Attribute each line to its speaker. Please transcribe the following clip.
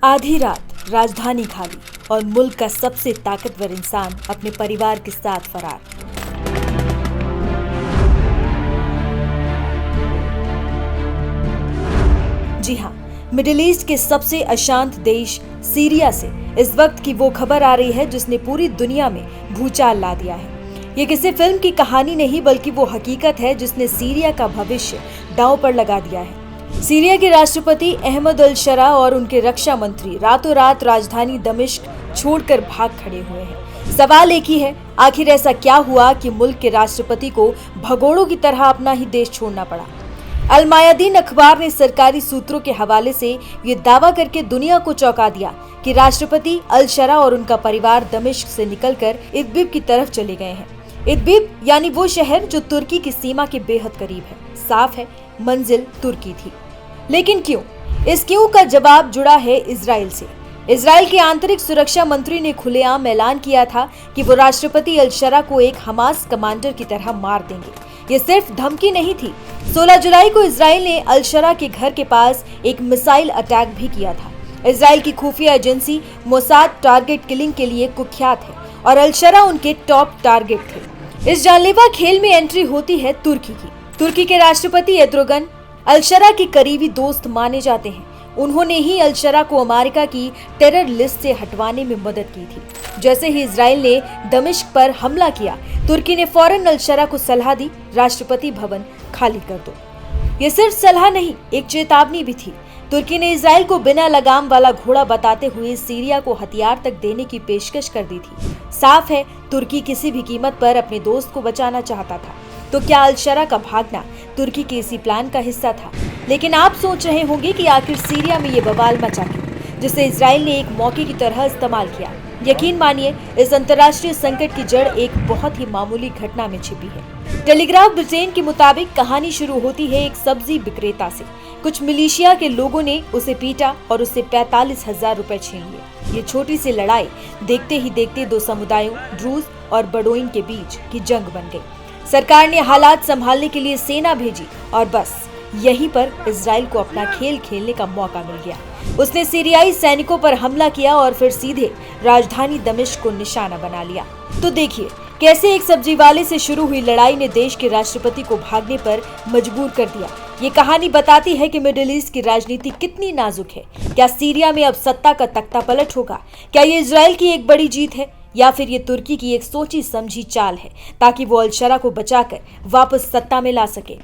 Speaker 1: आधी रात राजधानी खाली और मुल्क का सबसे ताकतवर इंसान अपने परिवार के साथ फरार। जी हां, मिडिल ईस्ट के सबसे अशांत देश सीरिया से इस वक्त की वो खबर आ रही है जिसने पूरी दुनिया में भूचाल ला दिया है। ये किसी फिल्म की कहानी नहीं बल्कि वो हकीकत है जिसने सीरिया का भविष्य दांव पर लगा दिया है। सीरिया के राष्ट्रपति अहमद अल शरा और उनके रक्षा मंत्री रातों रात राजधानी दमिश्क छोड़कर भाग खड़े हुए हैं। सवाल एक ही है, आखिर ऐसा क्या हुआ कि मुल्क के राष्ट्रपति को भगोड़ों की तरह अपना ही देश छोड़ना पड़ा। अल मायादीन अखबार ने सरकारी सूत्रों के हवाले से ये दावा करके दुनिया को चौंका दिया कि राष्ट्रपति अल शरा और उनका परिवार दमिश्क से निकलकर इदबिब की तरफ चले गए हैं। इदबिब यानी वो शहर जो तुर्की की सीमा के बेहद करीब है। साफ है, मंजिल तुर्की थी। लेकिन क्यों? इस क्यों का जवाब जुड़ा है इजराइल से। इजराइल के आंतरिक सुरक्षा मंत्री ने खुलेआम ऐलान किया था कि वो राष्ट्रपति अल शरा को एक हमास कमांडर की तरह मार देंगे। ये सिर्फ धमकी नहीं थी। 16 जुलाई को इजराइल ने अल शरा के घर के पास एक मिसाइल अटैक भी किया था। इजराइल की खुफिया एजेंसी मोसाद टारगेट किलिंग के लिए कुख्यात है और अल शरा उनके टॉप टारगेट थे। इस जानलेवा खेल में एंट्री होती है तुर्की की। तुर्की के राष्ट्रपति एर्दोगन अल शरा के करीबी दोस्त माने जाते हैं। उन्होंने ही अल शरा को अमेरिका की टेरर लिस्ट से हटवाने में मदद की थी। जैसे ही इजराइल ने दमिश्क पर हमला किया, तुर्की ने फौरन अल शरा को सलाह दी, राष्ट्रपति भवन खाली कर दो। ये सिर्फ सलाह नहीं, एक चेतावनी भी थी। तुर्की ने इजराइल को बिना लगाम वाला घोड़ा बताते हुए सीरिया को हथियार तक देने की पेशकश कर दी थी। साफ है, तुर्की किसी भी कीमत पर अपने दोस्त को बचाना चाहता था। तो क्या अल शरा का भागना तुर्की के इसी प्लान का हिस्सा था? लेकिन आप सोच रहे होंगे कि आखिर सीरिया में ये बवाल मचा क्यों, जिसे इजराइल ने एक मौके की तरह इस्तेमाल किया। यकीन मानिए, इस अंतर्राष्ट्रीय संकट की जड़ एक बहुत ही मामूली घटना में छिपी है। टेलीग्राफ ब्रिटेन के मुताबिक कहानी शुरू होती है एक सब्जी विक्रेता से। कुछ मिलिशिया के लोगों ने उसे पीटा और उससे 45,000 रुपए छीन लिए। ये छोटी सी लड़ाई देखते ही देखते दो समुदायों ड्रूज और बडोइन के बीच की जंग बन गई। सरकार ने हालात संभालने के लिए सेना भेजी और बस यहीं पर इजराइल को अपना खेल खेलने का मौका मिल गया। उसने सीरियाई सैनिकों पर हमला किया और फिर सीधे राजधानी दमिश्क को निशाना बना लिया। तो देखिए कैसे एक सब्जी वाले से शुरू हुई लड़ाई ने देश के राष्ट्रपति को भागने पर मजबूर कर दिया। ये कहानी बताती है कि मिडिल ईस्ट की राजनीति कितनी नाजुक है। क्या सीरिया में अब सत्ता का तख्ता पलट होगा? क्या ये इजराइल की एक बड़ी जीत है या फिर ये तुर्की की एक सोची समझी चाल है ताकि वो अल शरा को बचाकर वापस सत्ता में ला सके?